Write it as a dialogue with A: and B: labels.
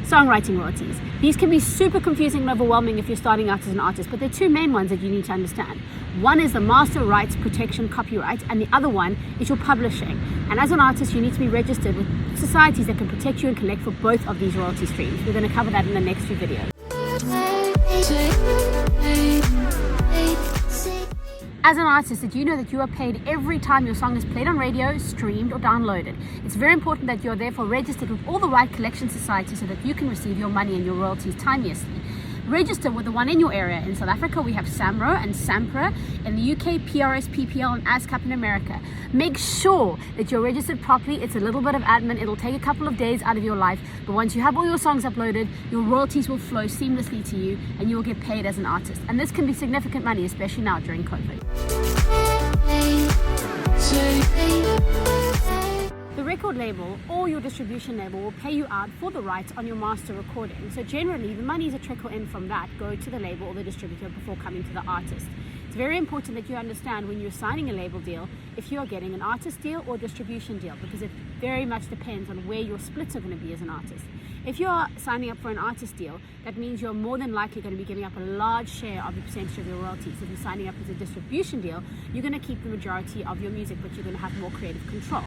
A: Songwriting royalties. These can be super confusing and overwhelming if you're starting out as an artist, but there are two main ones that you need to understand. One is the master rights protection copyright, and the other one is your publishing. And as an artist, you need to be registered with societies that can protect you and collect for both of these royalty streams. We're going to cover that in the next few videos. As an artist, did you know that you are paid every time your song is played on radio, streamed, or downloaded? It's very important that you are therefore registered with all the right collection societies so that you can receive your money and your royalties timeously. Register with the one in your area. In South Africa, we have SAMRO and SAMPRA. In the UK, PRS, PPL, and ASCAP in America. Make sure that you're registered properly. It's a little bit of admin. It'll take a couple of days out of your life, but once you have all your songs uploaded, your royalties will flow seamlessly to you and you will get paid as an artist. And this can be significant money, especially now during COVID. The record label or your distribution label will pay you out for the rights on your master recording. So generally, the monies that trickle in from that go to the label or the distributor before coming to the artist. It's very important that you understand when you're signing a label deal if you are getting an artist deal or distribution deal, because it very much depends on where your splits are going to be as an artist. If you are signing up for an artist deal, that means you're more than likely going to be giving up a large share of the percentage of your royalties. If you're signing up as a distribution deal, you're going to keep the majority of your music, but you're going to have more creative control.